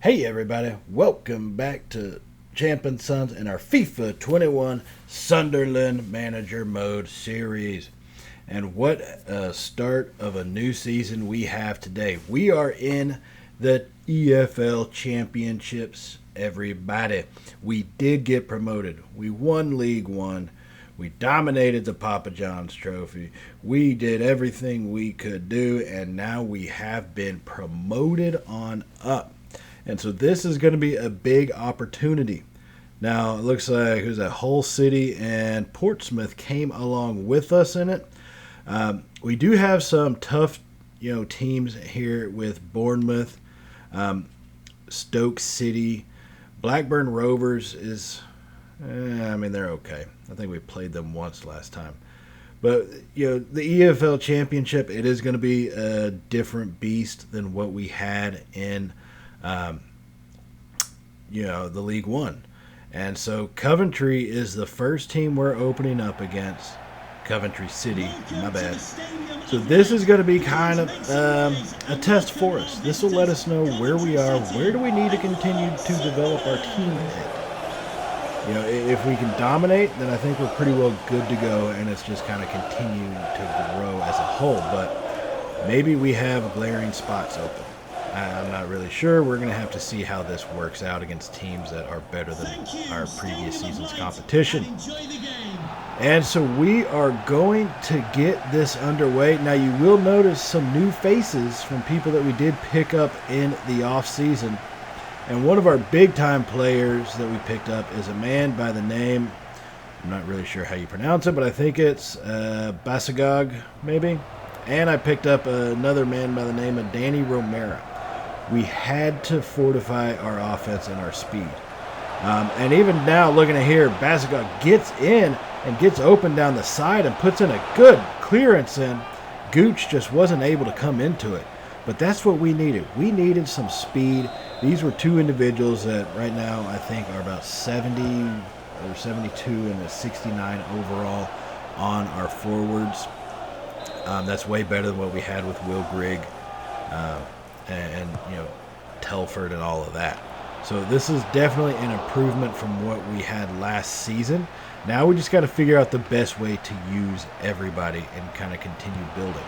Hey everybody, welcome back to Champ and Sons in our FIFA 21 Sunderland Manager Mode series. And what a start of a new season we have today. We are in the EFL Championships, everybody. We did get promoted. We won League One. We dominated the Papa John's Trophy. We did everything we could do, and now we have been promoted on up. And so this is going to be a big opportunity. Now, it looks like Hull City and Portsmouth came along with us in it. We do have some tough, teams here with Bournemouth, Stoke City, Blackburn Rovers is, they're okay. I think we played them once last time. But, the EFL Championship, it is going to be a different beast than what we had in the League One. And so Coventry is the first team we're opening up against. Coventry City, my bad. So this is going to be kind of a test for us. This will let us know where we are, where do we need to continue to develop our team at. If we can dominate, then I think we're pretty well good to go, and it's just kind of continuing to grow as a whole. But maybe we have glaring spots open. I'm not really sure. We're going to have to see how this works out against teams that are better than our previous season's competition. And so we are going to get this underway. Now, you will notice some new faces from people that we did pick up in the off-season. And one of our big-time players that we picked up is a man by the name, I'm not really sure how you pronounce it, but I think it's Basagog, maybe. And I picked up another man by the name of Danny Romero. We had to fortify our offense and our speed. And even now, looking at here, Basagog gets in and gets open down the side and puts in a good clearance in. Gooch just wasn't able to come into it. But that's what we needed. We needed some speed. These were two individuals that right now I think are about 70 or 72 and a 69 overall on our forwards. That's way better than what we had with Will Grigg. And Telford and all of that. So this is definitely an improvement from what we had last season. Now we just got to figure out the best way to use everybody and kind of continue building.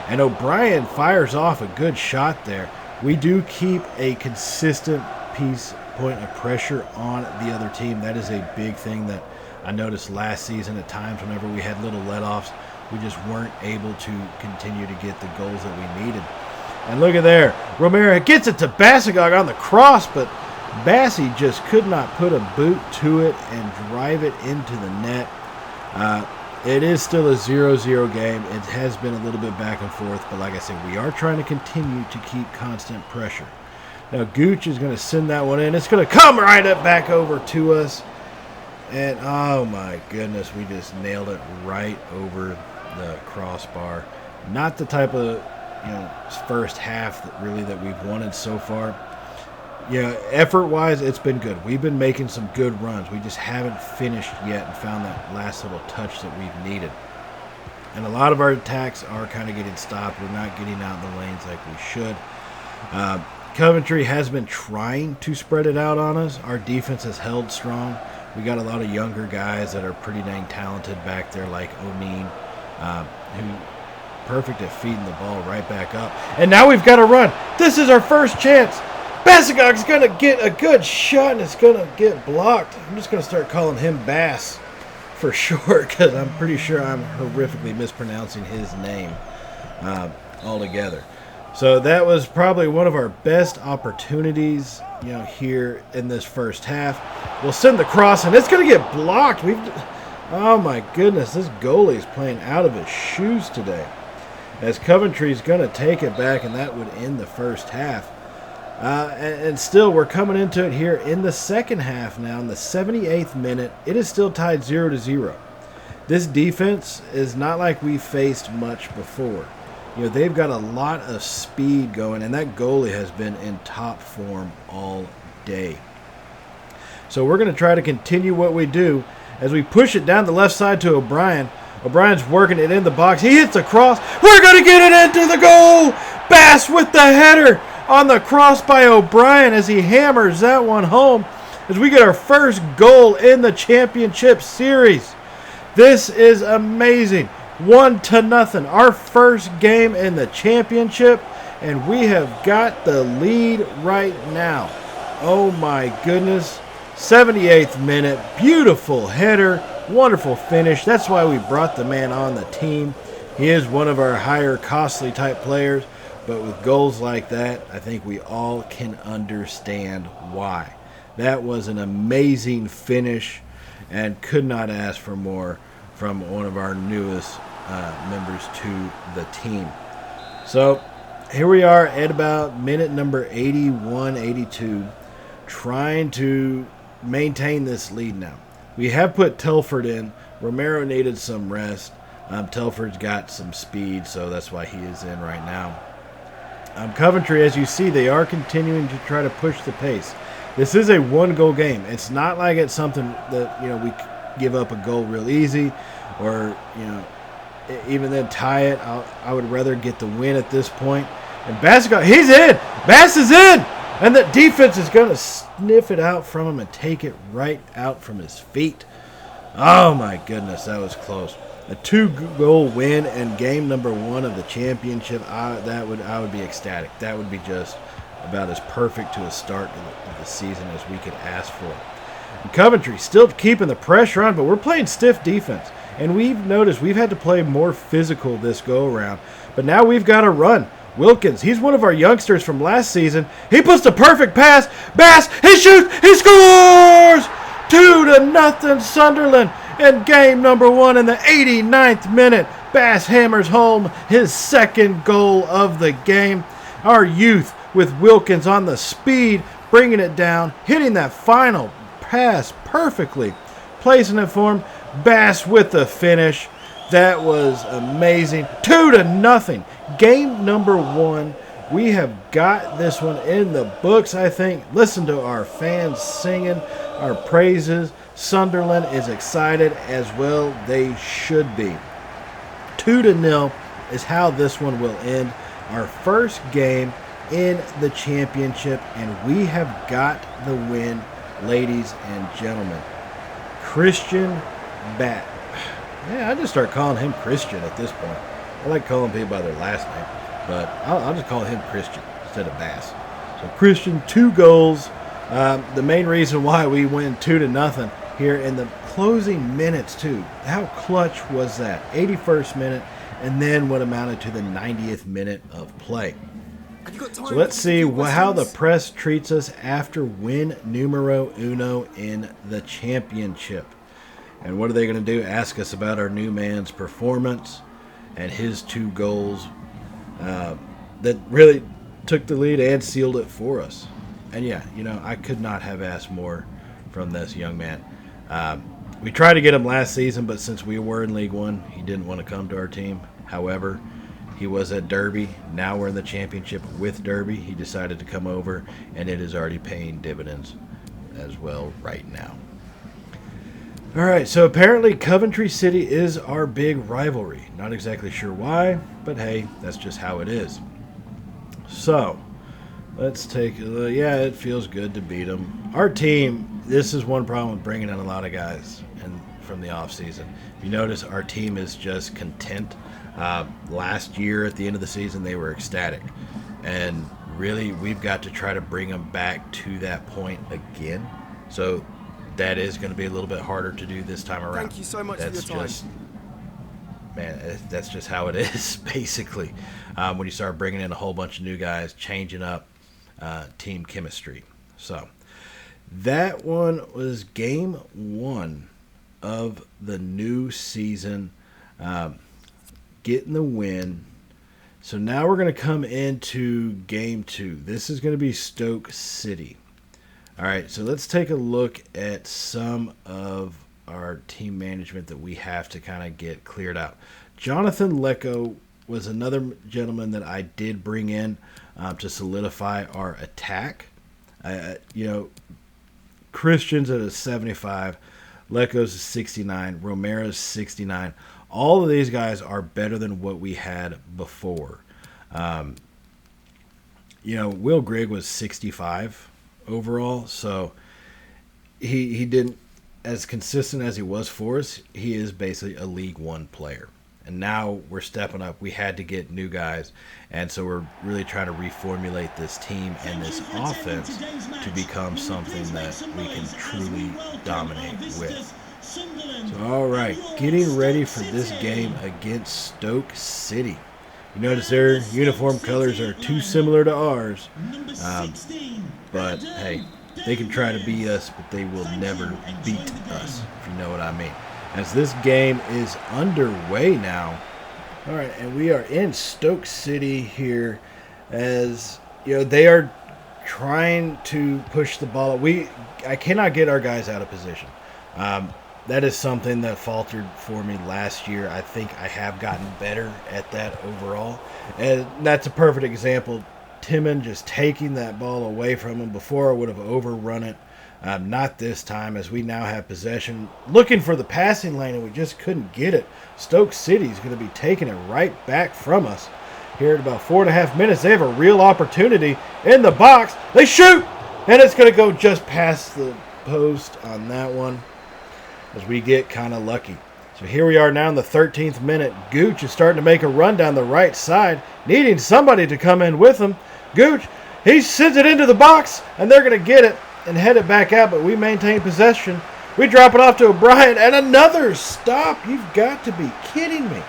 And O'Brien fires off a good shot there. We do keep a consistent point of pressure on the other team. That is a big thing that I noticed last season at times whenever we had little let-offs. We just weren't able to continue to get the goals that we needed. And look at there. Romero gets it to Basagog on the cross, but Bassey just could not put a boot to it and drive it into the net. It is still a 0-0 game. It has been a little bit back and forth, but like I said, we are trying to continue to keep constant pressure. Now, Gooch is going to send that one in. It's going to come right up back over to us. And, oh, my goodness, we just nailed it right over the crossbar. Not the type of first half that we've wanted so far. Effort-wise, it's been good. We've been making some good runs. We just haven't finished yet and found that last little touch that we've needed. And a lot of our attacks are kind of getting stopped. We're not getting out in the lanes like we should. Coventry has been trying to spread it out on us. Our defense has held strong. We got a lot of younger guys that are pretty dang talented back there, like O'Neill, who perfect at feeding the ball right back up. And now we've got to run. This is our first chance. Basagog's going to get a good shot, and it's going to get blocked. I'm just going to start calling him Bass for short because I'm pretty sure I'm horrifically mispronouncing his name altogether. So that was probably one of our best opportunities, here in this first half. We'll send the cross, and it's going to get blocked. Oh, my goodness, this goalie is playing out of his shoes today. As Coventry's going to take it back, and that would end the first half. And still, we're coming into it here in the second half now, in the 78th minute. It is still tied 0-0. This defense is not like we faced much before. They've got a lot of speed going, and that goalie has been in top form all day. So we're going to try to continue what we do as we push it down the left side to O'Brien. O'Brien's working it in the box. He hits a cross. We're going to get it into the goal. Bass with the header. on the cross by O'Brien as he hammers that one home as we get our first goal in the championship series. This is amazing. 1-0. Our first game in the championship, and we have got the lead right now. Oh my goodness. 78th minute. Beautiful header. Wonderful finish. That's why we brought the man on the team. He is one of our higher costly type players, but with goals like that, I think we all can understand why. That was an amazing finish and could not ask for more from one of our newest members to the team. So here we are at about minute number 81, 82, trying to maintain this lead now. We have put Telford in. Romero needed some rest. Telford's got some speed, so that's why he is in right now. Coventry, as you see, they are continuing to try to push the pace. This is a one-goal game. It's not like it's something that, we give up a goal real easy or, even then tie it. I would rather get the win at this point. And Bass, he's in! Bass is in! And the defense is going to sniff it out from him and take it right out from his feet. Oh, my goodness, that was close. A 2-goal win and game number 1 of the championship, I would be ecstatic. That would be just about as perfect to a start of the season as we could ask for. And Coventry still keeping the pressure on, but we're playing stiff defense. And we've noticed we've had to play more physical this go-around. But now we've got to run. Wilkins, he's one of our youngsters from last season. He puts the perfect pass. Bass, he shoots, he scores! 2-0 Sunderland. And game number 1 in the 89th minute. Bass hammers home his second goal of the game. Our youth with Wilkins on the speed, bringing it down, hitting that final pass perfectly, placing it for him. Bass with the finish. That was amazing. 2-0. Game number 1. We have got this one in the books, I think. Listen to our fans singing our praises. Sunderland is excited as well. They should be. 2-0 is how this one will end. Our first game in the championship, and we have got the win, ladies and gentlemen. Christian Bat. Yeah, I just start calling him Christian at this point. I like calling people by their last name, but I'll just call him Christian instead of Bass. So Christian, 2 goals. The main reason why we win 2-0 here in the closing minutes too. How clutch was that? 81st minute, and then what amounted to the 90th minute of play. So let's see how the press treats us after win numero uno in the championship. And what are they going to do? Ask us about our new man's performance and his 2 goals that really took the lead and sealed it for us. And yeah, I could not have asked more from this young man. We tried to get him last season, but since we were in League One, he didn't want to come to our team. However, he was at Derby. Now we're in the championship with Derby. He decided to come over, and it is already paying dividends as well right now. All right, so apparently Coventry City is our big rivalry. Not exactly sure why, but hey, that's just how it is. So let's take a look. Yeah, it feels good to beat them. Our team, this is one problem with bringing in a lot of guys from the offseason. If you notice, our team is just content. Last year at the end of the season, they were ecstatic. And really, we've got to try to bring them back to that point again. So that is going to be a little bit harder to do this time around. Thank you so much for your time. Man, that's just how it is, basically. When you start bringing in a whole bunch of new guys, changing up team chemistry. So that one was game 1 of the new season, getting the win. So now we're going to come into game 2. This is going to be Stoke City. All right, so let's take a look at some of our team management that we have to kind of get cleared out. Jonathan Lecco was another gentleman that I did bring in to solidify our attack. Christian's at a 75, Lecco's a 69, Romero's 69. All of these guys are better than what we had before. Will Grigg was 65 overall, so he didn't, as consistent as he was for us, he is basically a League One player. And now we're stepping up. We had to get new guys, and so we're really trying to reformulate this team and this offense to become something that we can truly dominate with. So, all right, getting ready for this game against Stoke City. You notice their uniform colors are too similar to ours, but hey, they can try to beat us, but they will never beat us, if you know what I mean. As this game is underway now. All right, and we are in Stoke City here, as they are trying to push the ball. I cannot get our guys out of position. That is something that faltered for me last year. I think I have gotten better at that overall. And that's a perfect example. Timon just taking that ball away from him. Before I would have overrun it. Not this time, as we now have possession. Looking for the passing lane, and we just couldn't get it. Stoke City is going to be taking it right back from us. Here at about 4.5 minutes, they have a real opportunity in the box. They shoot, and it's going to go just past the post on that one, as we get kind of lucky. So here we are now in the 13th minute. Gooch is starting to make a run down the right side, needing somebody to come in with him. Gooch, he sends it into the box, and they're going to get it and head it back out, but we maintain possession. We drop it off to O'Brien, and another stop. You've got to be kidding me.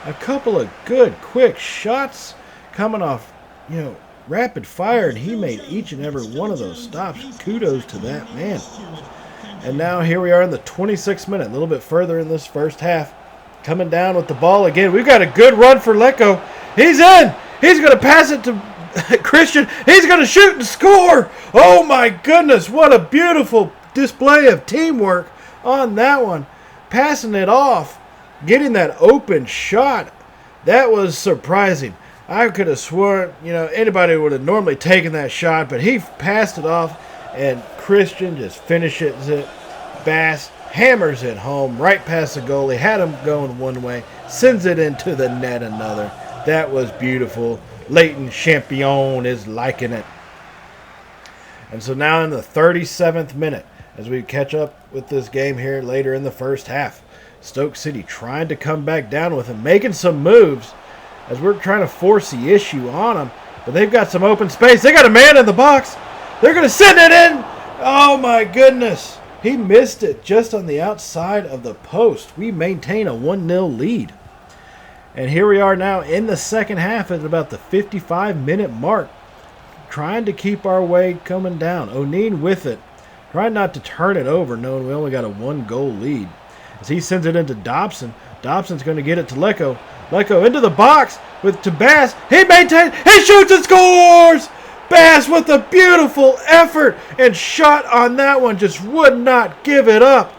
A couple of good, quick shots coming off, rapid fire, and he made each and every one of those stops. Kudos to that man. And now here we are in the 26th minute, a little bit further in this first half. Coming down with the ball again. We've got a good run for Lecco. He's in. He's going to pass it to Christian. He's going to shoot and score. Oh my goodness, what a beautiful display of teamwork on that one. Passing it off, getting that open shot. That was surprising. I could have sworn, anybody would have normally taken that shot, but he passed it off, and Christian just finishes it. Bass hammers it home right past the goalie. Had him going one way, sends it into the net another. That was beautiful. Leighton Champion is liking it. And so now in the 37th minute, as we catch up with this game here later in the first half, Stoke City trying to come back down with him, making some moves as we're trying to force the issue on them. But they've got some open space. They got a man in the box. They're going to send it in. Oh, my goodness. He missed it just on the outside of the post. We maintain a 1-0 lead. And here we are now in the second half at about the 55-minute mark, trying to keep our way coming down. O'Neill with it, trying not to turn it over, knowing we only got a 1-goal lead. As he sends it into Dobson. Dobson's going to get it to Lecco. Lecco into the box to Bass. He maintains. He shoots and scores! Bass with a beautiful effort and shot on that one. Just would not give it up.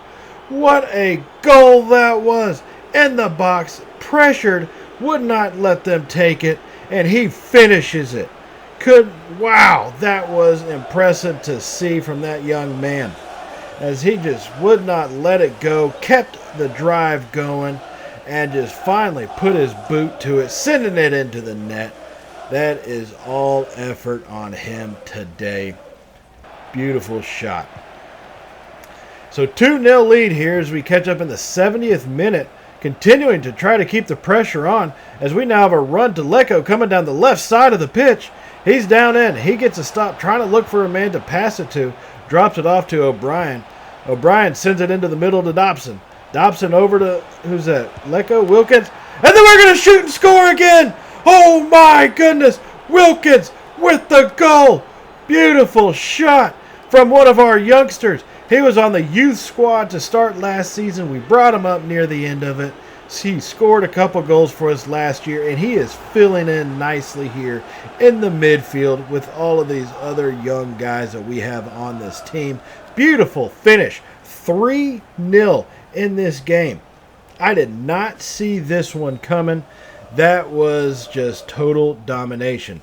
What a goal that was. In the box, pressured, would not let them take it, and he finishes it. Wow, that was impressive to see from that young man, as he just would not let it go, kept the drive going, and just finally put his boot to it, sending it into the net. That is all effort on him today. Beautiful shot. So 2-0 lead here as we catch up in the 70th minute, continuing to try to keep the pressure on, as we now have a run to Lecco coming down the left side of the pitch. He's down in. He gets a stop, trying to look for a man to pass it to. Drops it off to O'Brien. O'Brien sends it into the middle to Dobson. Dobson over to, who's that? Lecco, Wilkins. And then we're going to shoot and score again. Oh my goodness. Wilkins with the goal. Beautiful shot from one of our youngsters. He was on the youth squad to start last season. We brought him up near the end of it. He scored a couple goals for us last year, and he is filling in nicely here in the midfield with all of these other young guys that we have on this team. Beautiful finish. 3-0 in this game. I did not see this one coming. That was just total domination.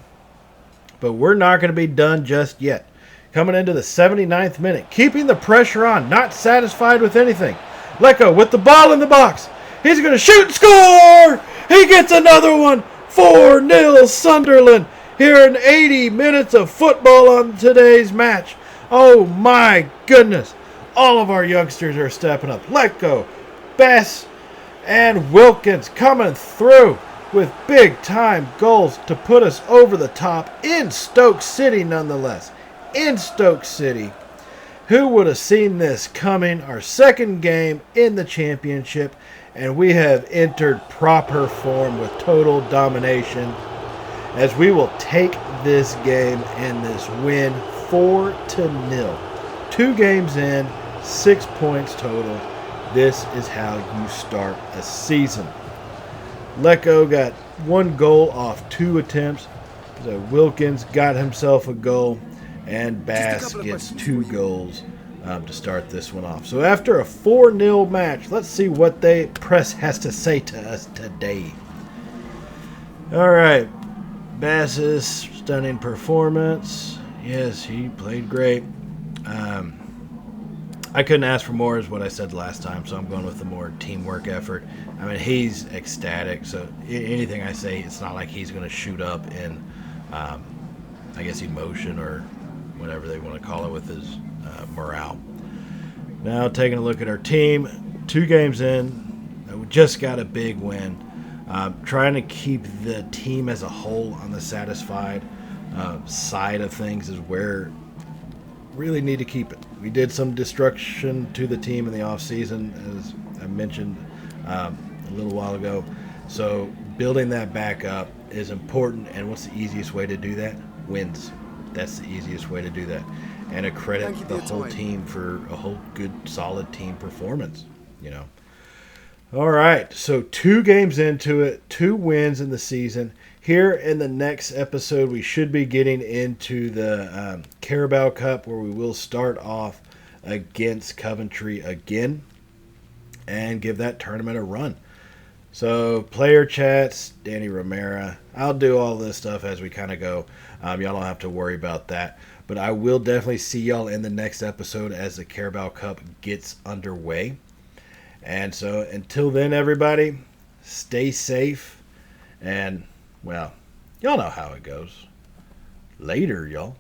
But we're not going to be done just yet. Coming into the 79th minute, keeping the pressure on, not satisfied with anything. Lecco with the ball in the box. He's going to shoot and score! He gets another one. 4-0 Sunderland. here in 80 minutes of football on today's match. Oh my goodness. All of our youngsters are stepping up. Let go. Bess and Wilkins coming through with big-time goals to put us over the top in Stoke City nonetheless. In Stoke City. Who would have seen this coming? Our second game in the championship, and we have entered proper form with total domination as we will take this game and this win 4-0. 2 games in, 6 points total. This is how you start a season. Lecco got 1 goal off 2 attempts. So Wilkins got himself a goal, and Bass gets 2 goals to start this one off. So after a 4-0 match, let's see what the press has to say to us today. All right. Bass's stunning performance. Yes, he played great. I couldn't ask for more is what I said last time, so I'm going with the more teamwork effort. I mean, he's ecstatic, so anything I say, it's not like he's going to shoot up in, I guess, emotion or whatever they want to call it with his morale. Now, taking a look at our team, 2 games in, we just got a big win. Trying to keep the team as a whole on the satisfied side of things is where really need to keep it. We did some destruction to the team in the offseason, as I mentioned a little while ago. So building that back up is important. And what's the easiest way to do that? Wins. That's the easiest way to do that. And I credit the whole team for a whole good, solid team performance, you know. All right, so 2 games into it, 2 wins in the season. Here in the next episode, we should be getting into the Carabao Cup, where we will start off against Coventry again and give that tournament a run. So player chats, Danny Romero. I'll do all this stuff as we kind of go. Y'all don't have to worry about that. But I will definitely see y'all in the next episode as the Carabao Cup gets underway. And so until then, everybody, stay safe. And, well, y'all know how it goes. Later, y'all.